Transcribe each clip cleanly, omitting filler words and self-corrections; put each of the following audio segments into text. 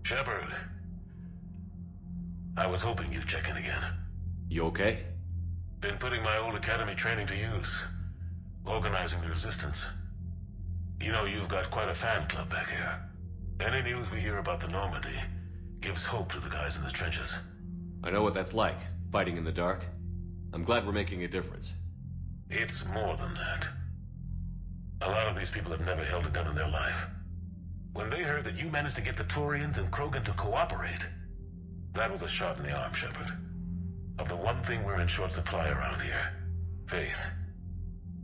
Shepard. I was hoping you'd check in again. You okay? Been putting my old academy training to use. Organizing the resistance. You know, you've got quite a fan club back here. Any news we hear about the Normandy gives hope to the guys in the trenches. I know what that's like, fighting in the dark. I'm glad we're making a difference. It's more than that. A lot of these people have never held a gun in their life. When they heard that you managed to get the Turians and Krogan to cooperate, that was a shot in the arm, Shepard. Of the one thing we're in short supply around here, faith.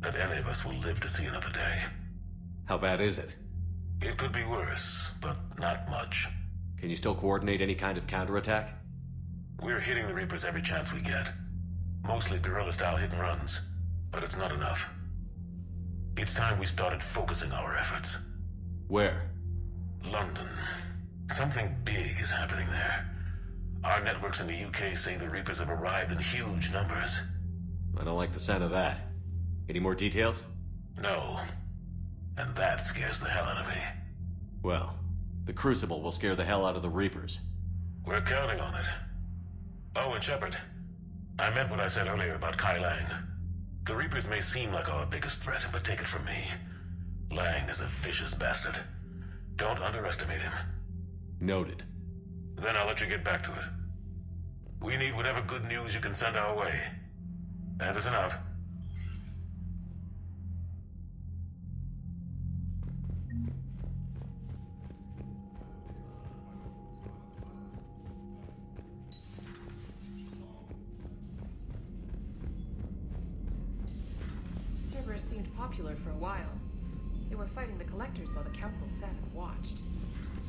That any of us will live to see another day. How bad is it? It could be worse, but not much. Can you still coordinate any kind of counterattack? We're hitting the Reapers every chance we get. Mostly guerrilla-style hit-and-runs, but it's not enough. It's time we started focusing our efforts. Where? London. Something big is happening there. Our networks in the UK say the Reapers have arrived in huge numbers. I don't like the sound of that. Any more details? No. And that scares the hell out of me. Well, the Crucible will scare the hell out of the Reapers. We're counting on it. Oh, and Shepard, I meant what I said earlier about Kai Lang. The Reapers may seem like our biggest threat, but take it from me. Lang is a vicious bastard. Don't underestimate him. Noted. Then I'll let you get back to it. We need whatever good news you can send our way. And it's enough. Cerberus seemed popular for a while. They were fighting the Collectors while the Council sat and watched.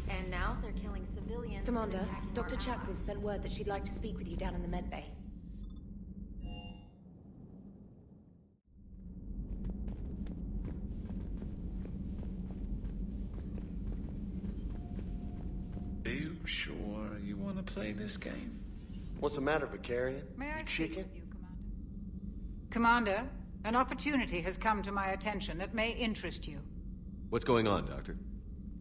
And now they're killing civilians. Commander, Dr. Chakwas sent word that she'd like to speak with you down in the medbay. Are you sure you want to play this game? What's the matter, Vicarian? May I You speak chicken? with you, Commander? Commander, an opportunity has come to my attention that may interest you. What's going on, Doctor?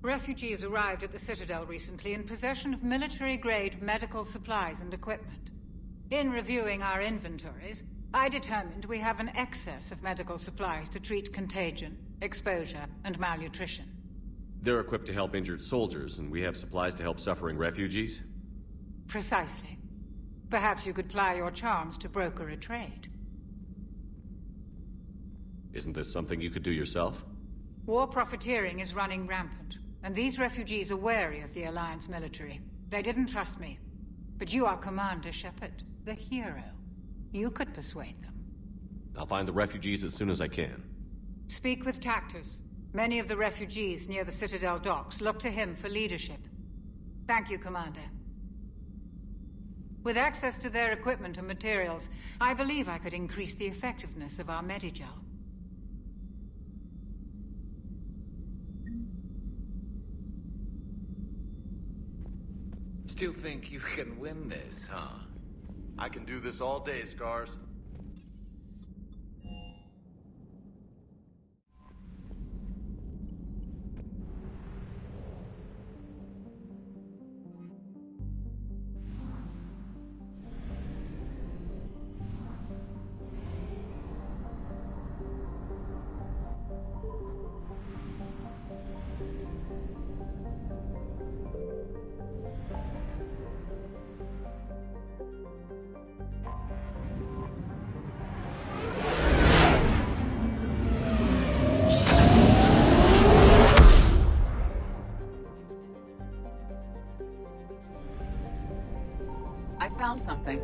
Refugees arrived at the Citadel recently in possession of military-grade medical supplies and equipment. In reviewing our inventories, I determined we have an excess of medical supplies to treat contagion, exposure, and malnutrition. They're equipped to help injured soldiers, and we have supplies to help suffering refugees? Precisely. Perhaps you could ply your charms to broker a trade. Isn't this something you could do yourself? War profiteering is running rampant, and these refugees are wary of the Alliance military. They didn't trust me. But you are Commander Shepard, the hero. You could persuade them. I'll find the refugees as soon as I can. Speak with Tactus. Many of the refugees near the Citadel docks look to him for leadership. Thank you, Commander. With access to their equipment and materials, I believe I could increase the effectiveness of our Medigel. Still think you can win this, huh? I can do this all day, Scars. I found something.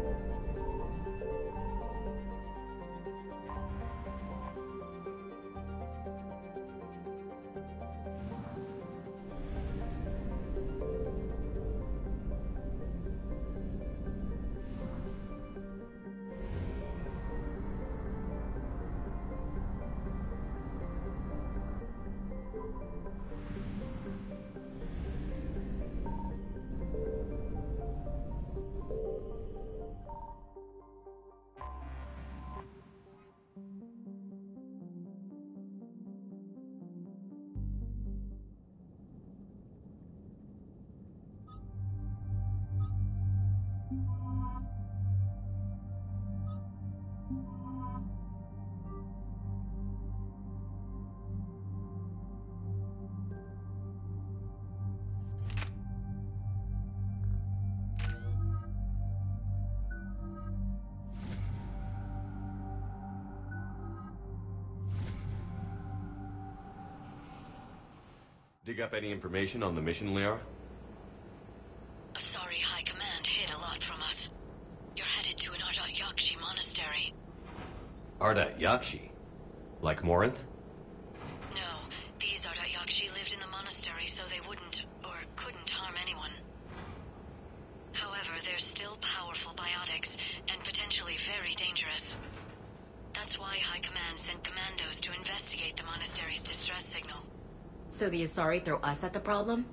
Dig up any information on the mission, Liara? Asari High Command hid a lot from us. You're headed to an Ardat-Yakshi monastery. Ardat-Yakshi? Like Morinth? No, these Ardat-Yakshi lived in the monastery so they wouldn't, or couldn't harm anyone. However, they're still powerful biotics, and potentially very dangerous. That's why High Command sent commandos to investigate the monastery's distress signal. So the Asari throw us at the problem?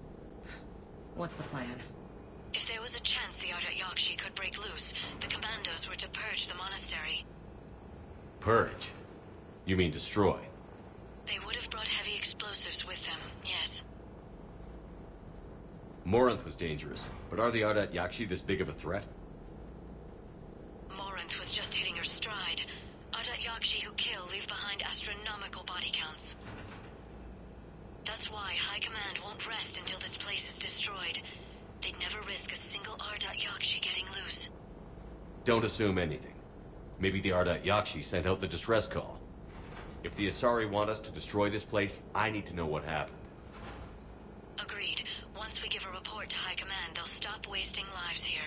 What's the plan? If there was a chance the Ardat-Yakshi could break loose, the commandos were to purge the monastery. Purge? You mean destroy? They would have brought heavy explosives with them, yes. Morinth was dangerous, but are the Ardat-Yakshi this big of a threat? Morinth was just hitting her stride. Ardat-Yakshi who kill leave behind astronomical body counts. That's why High Command won't rest until this place is destroyed. They'd never risk a single Ardat-Yakshi getting loose. Don't assume anything. Maybe the Ardat-Yakshi sent out the distress call. If the Asari want us to destroy this place, I need to know what happened. Agreed. Once we give a report to High Command, they'll stop wasting lives here.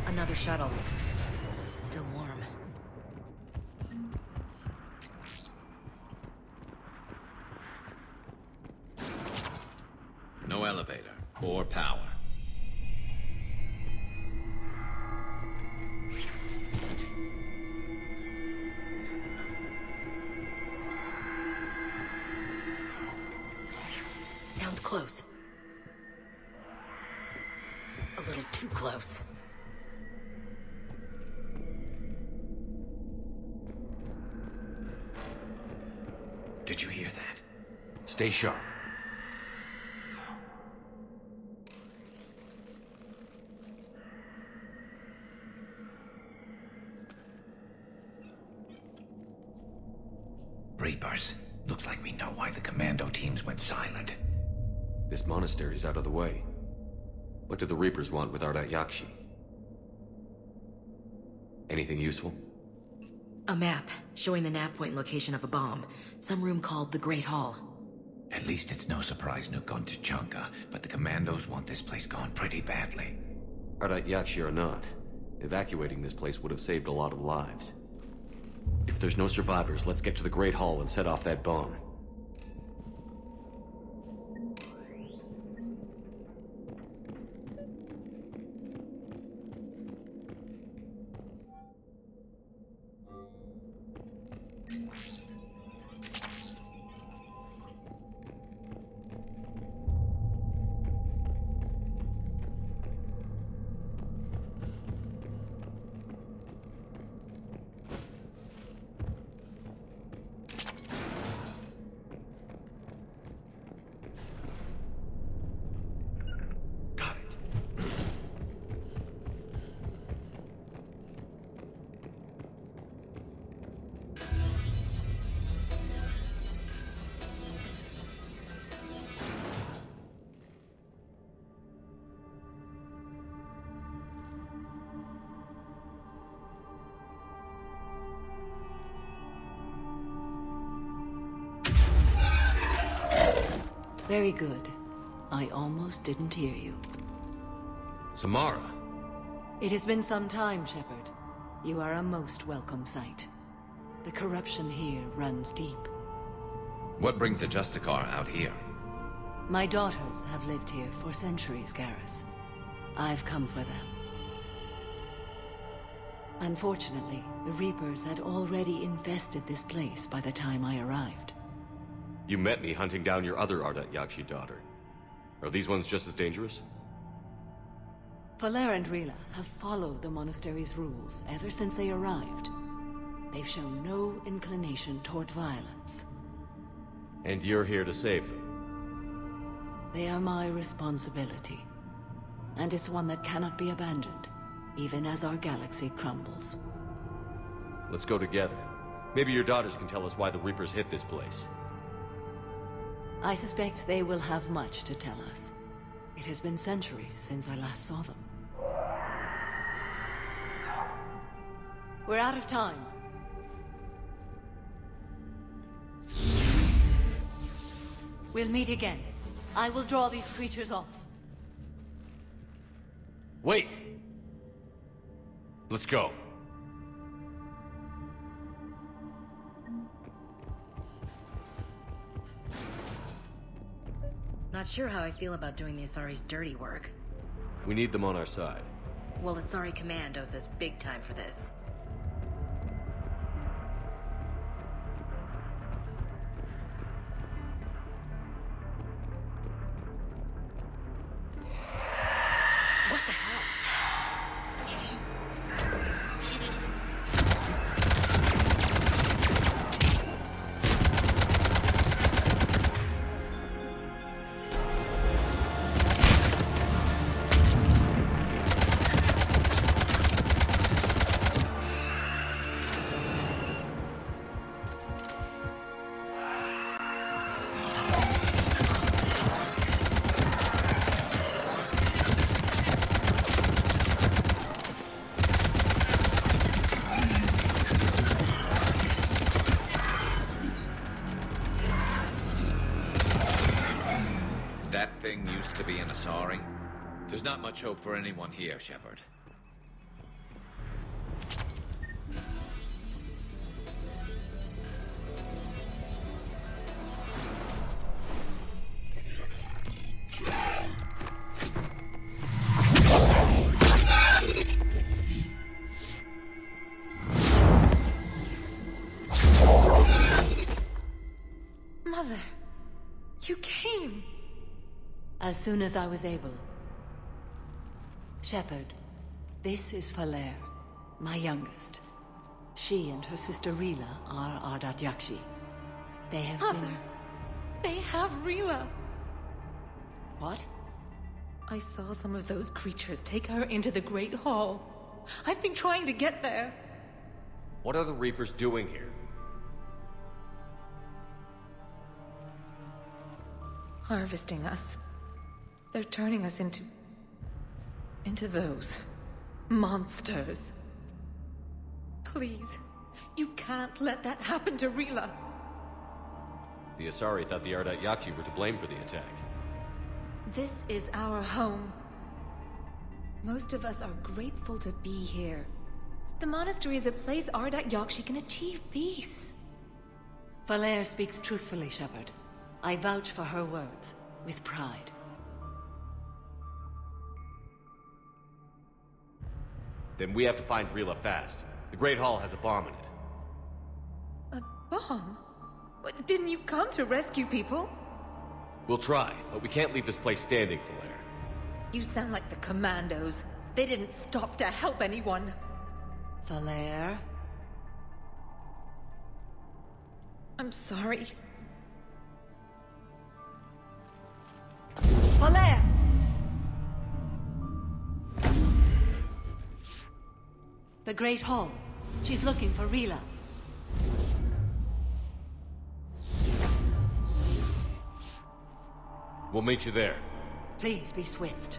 Another shuttle. Still warm. No elevator or power. Sounds close. A little too close. Did you hear that? Stay sharp. Reapers. Looks like we know why the commando teams went silent. This monastery's out of the way. What do the Reapers want with Ardat-Yakshi? Anything useful? A map showing the nav point location of a bomb. Some room called the Great Hall. At least it's no surprise Nuke on Tuchanka, but the commandos want this place gone pretty badly. Ardat-Yakshi or not, evacuating this place would have saved a lot of lives. If there's no survivors, let's get to the Great Hall and set off that bomb. Very good. I almost didn't hear you. Samara! It has been some time, Shepard. You are a most welcome sight. The corruption here runs deep. What brings the Justicar out here? My daughters have lived here for centuries, Garrus. I've come for them. Unfortunately, the Reapers had already infested this place by the time I arrived. You met me hunting down your other Ardat-Yakshi daughter. Are these ones just as dangerous? Falere and Rila have followed the monastery's rules ever since they arrived. They've shown no inclination toward violence. And you're here to save them? They are my responsibility. And it's one that cannot be abandoned, even as our galaxy crumbles. Let's go together. Maybe your daughters can tell us why the Reapers hit this place. I suspect they will have much to tell us. It has been centuries since I last saw them. We're out of time. We'll meet again. I will draw these creatures off. Wait! Let's go. Not sure how I feel about doing the Asari's dirty work. We need them on our side. Well, Asari Command owes us big time for this. What the hell? That thing used to be an Asari. There's not much hope for anyone here, Shepard. Mother, you came. As soon as I was able. Shepard, this is Falere, my youngest. She and her sister Rila are Ardat-Yakshi. They have Mother, they have Rila. What? I saw some of those creatures take her into the Great Hall. I've been trying to get there. What are the Reapers doing here? Harvesting us. They're turning us into those monsters. Please, you can't let that happen to Rila. The Asari thought the Ardat-Yakshi were to blame for the attack. This is our home. Most of us are grateful to be here. The monastery is a place Ardat-Yakshi can achieve peace. Falere speaks truthfully, Shepard. I vouch for her words, with pride. Then we have to find Rila fast. The Great Hall has a bomb in it. A bomb? What, didn't you come to rescue people? We'll try, but we can't leave this place standing, Falere. You sound like the Commandos. They didn't stop to help anyone. Falere? I'm sorry. Falere! The Great Hall. She's looking for Rila. We'll meet you there. Please be swift.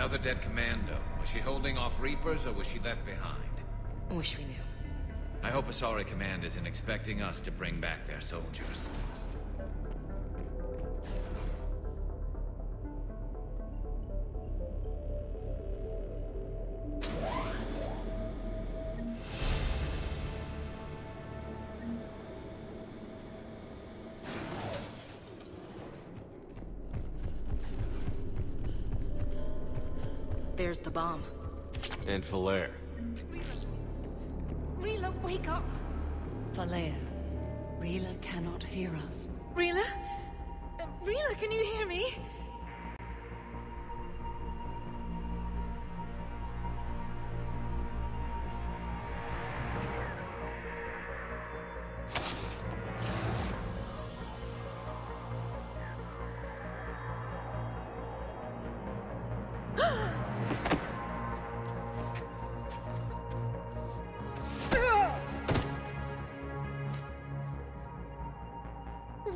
Another dead commando. Was she holding off Reapers, or was she left behind? Wish we knew. I hope Asari Command isn't expecting us to bring back their soldiers. There's the bomb. And Falere. Rila, wake up! Falere, Rila cannot hear us. Rila? Rila, can you hear me?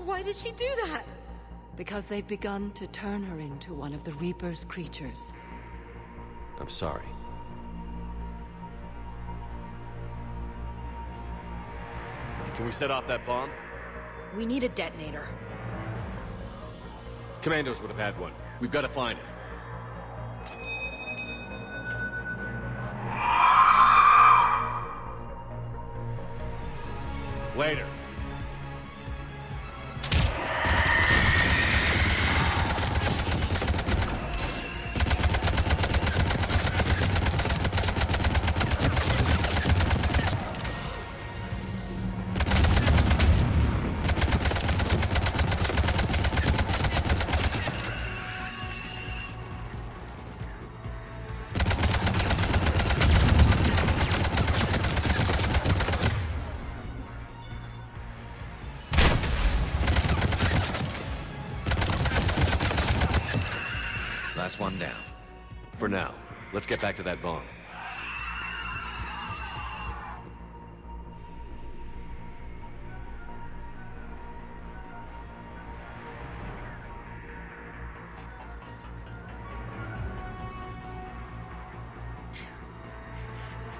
Why did she do that? Because they've begun to turn her into one of the Reaper's creatures. I'm sorry. Can we set off that bomb? We need a detonator. Commandos would have had one. We've got to find it. Later. Last one down. For now, let's get back to that bomb.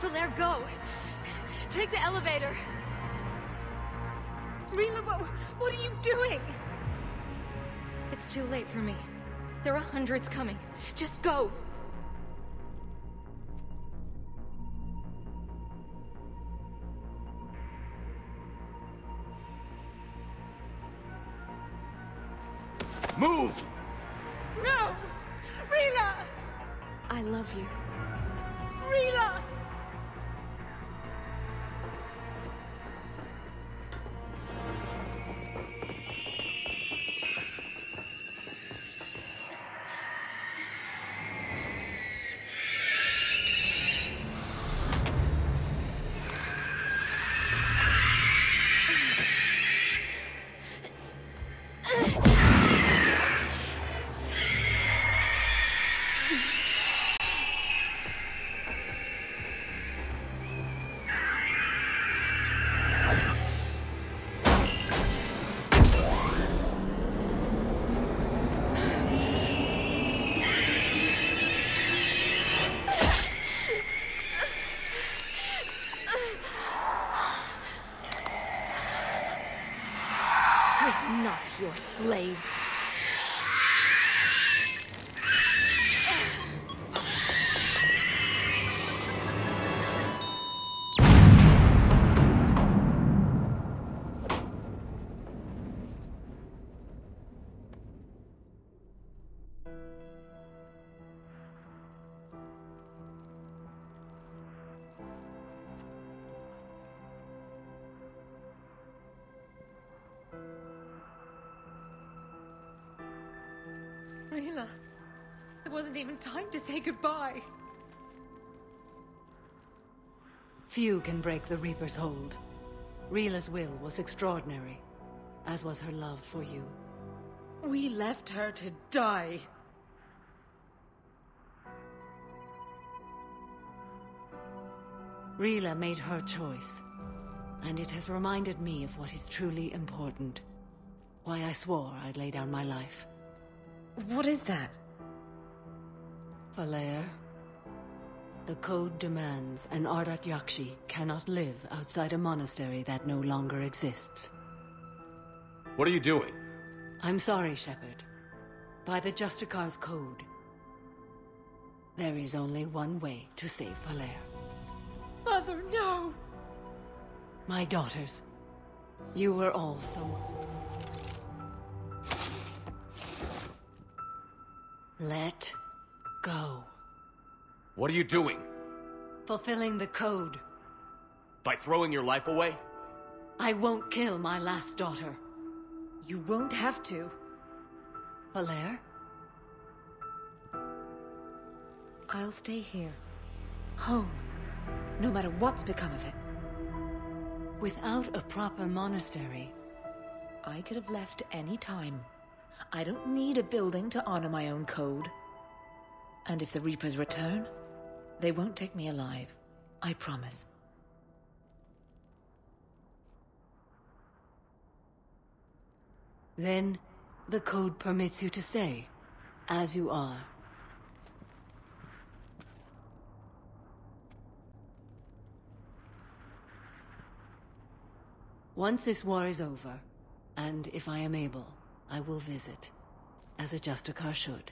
Falere, go! Take the elevator! Rila, what are you doing? It's too late for me. There are hundreds coming. Just go! Move! No! Rila! I love you. Rila! Not your slaves. Rila, there wasn't even time to say goodbye. Few can break the Reaper's hold. Rila's will was extraordinary, as was her love for you. We left her to die. Rila made her choice, and it has reminded me of what is truly important. Why I swore I'd lay down my life. What is that? Falere, the code demands an Ardat-Yakshi cannot live outside a monastery that no longer exists. What are you doing? I'm sorry, Shepard. By the Justicar's code, there is only one way to save Falere. Mother, no! My daughters, you were all so... Let go. What are you doing? Fulfilling the code. By throwing your life away? I won't kill my last daughter. You won't have to. Falere? I'll stay here. Home. No matter what's become of it. Without a proper monastery... I could have left any time. I don't need a building to honor my own code. And if the Reapers return, they won't take me alive. I promise. Then, the code permits you to stay, as you are. Once this war is over, and if I am able, I will visit, as a Justicar should.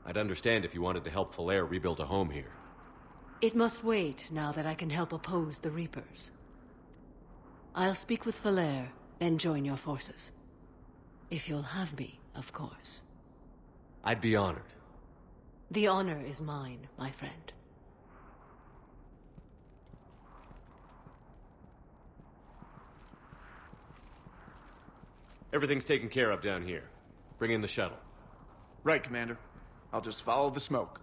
I'd understand if you wanted to help Falere rebuild a home here. It must wait now that I can help oppose the Reapers. I'll speak with Falere, then join your forces. If you'll have me, of course. I'd be honored. The honor is mine, my friend. Everything's taken care of down here. Bring in the shuttle. Right, Commander. I'll just follow the smoke.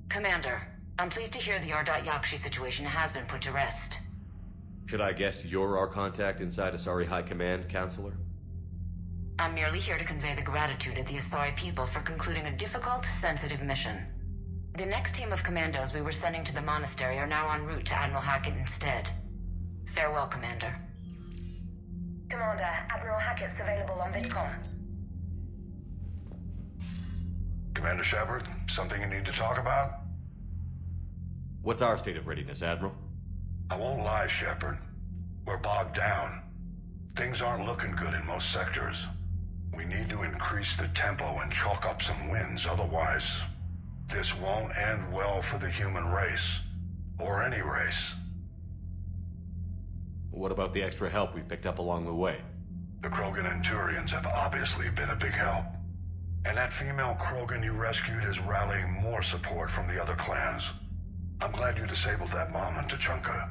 Commander, I'm pleased to hear the Ardat-Yakshi situation has been put to rest. Should I guess you're our contact inside Asari High Command, Counselor? I'm merely here to convey the gratitude of the Asari people for concluding a difficult, sensitive mission. The next team of commandos we were sending to the monastery are now en route to Admiral Hackett instead. Farewell, Commander. Commander, Admiral Hackett's available on VidCom. Commander Shepard, something you need to talk about? What's our state of readiness, Admiral? I won't lie, Shepard. We're bogged down. Things aren't looking good in most sectors. We need to increase the tempo and chalk up some wins, otherwise... this won't end well for the human race. Or any race. What about the extra help we've picked up along the way? The Krogan and Turians have obviously been a big help. And that female Krogan you rescued is rallying more support from the other clans. I'm glad you disabled that bomb in Tuchanka.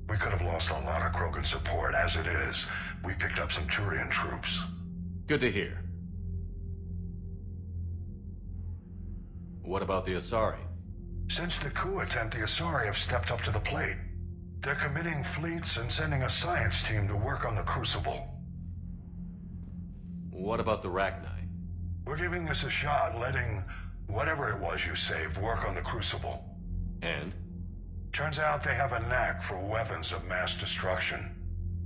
We could have lost a lot of Krogan support as it is. We picked up some Turian troops. Good to hear. What about the Asari? Since the coup attempt, the Asari have stepped up to the plate. They're committing fleets and sending a science team to work on the Crucible. What about the Rachni? We're giving this a shot, letting whatever it was you saved work on the Crucible. And? Turns out they have a knack for weapons of mass destruction,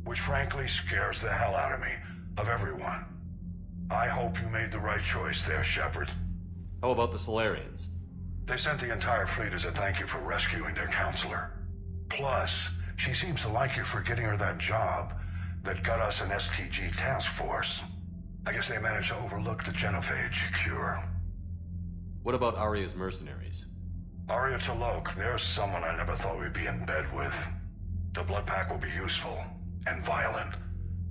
which frankly scares the hell out of me, of everyone. I hope you made the right choice there, Shepard. How about the Solarians? They sent the entire fleet as a thank you for rescuing their counselor. Plus, she seems to like you for getting her that job that got us an STG task force. I guess they managed to overlook the genophage cure. What about Arya's mercenaries? Arya T'Loak, there's someone I never thought we'd be in bed with. The blood pack will be useful, and violent.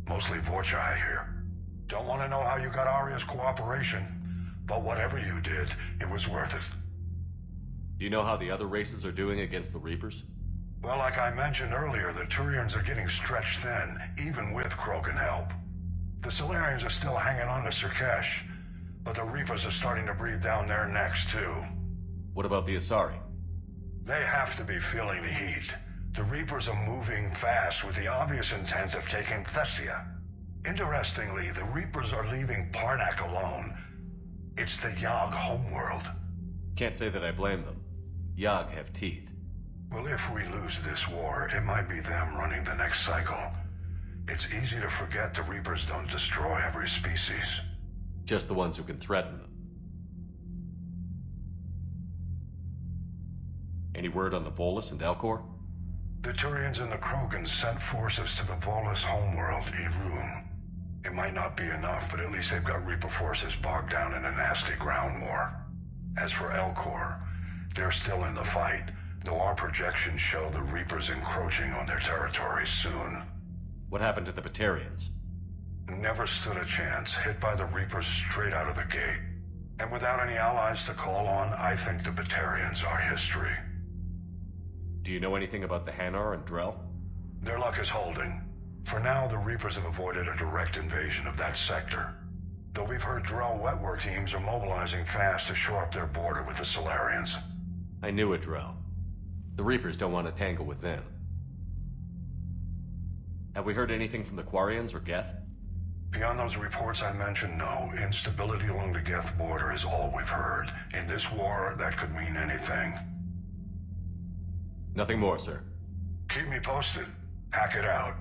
Mostly Vorcha, I hear. Don't want to know how you got Arya's cooperation, but whatever you did, it was worth it. Do you know how the other races are doing against the Reapers? Well, like I mentioned earlier, the Turians are getting stretched thin, even with Krogan help. The Solarians are still hanging on to Surkesh, but the Reapers are starting to breathe down their necks, too. What about the Asari? They have to be feeling the heat. The Reapers are moving fast with the obvious intent of taking Thessia. Interestingly, the Reapers are leaving Parnak alone. It's the Yogg homeworld. Can't say that I blame them. Yogg have teeth. Well, if we lose this war, it might be them running the next cycle. It's easy to forget the Reapers don't destroy every species. Just the ones who can threaten them. Any word on the Volus and Elcor? The Turians and the Krogans sent forces to the Volus homeworld, Irun. It might not be enough, but at least they've got Reaper forces bogged down in a nasty ground war. As for Elcor, they're still in the fight, though our projections show the Reapers encroaching on their territory soon. What happened to the Batarians? Never stood a chance, hit by the Reapers straight out of the gate. And without any allies to call on, I think the Batarians are history. Do you know anything about the Hanar and Drell? Their luck is holding. For now, the Reapers have avoided a direct invasion of that sector. Though we've heard Drell wetwork teams are mobilizing fast to shore up their border with the Solarians. I knew it, Drell. The Reapers don't want to tangle with them. Have we heard anything from the Quarians or Geth? Beyond those reports I mentioned, no. Instability along the Geth border is all we've heard. In this war, that could mean anything. Nothing more, sir. Keep me posted. Hack it out.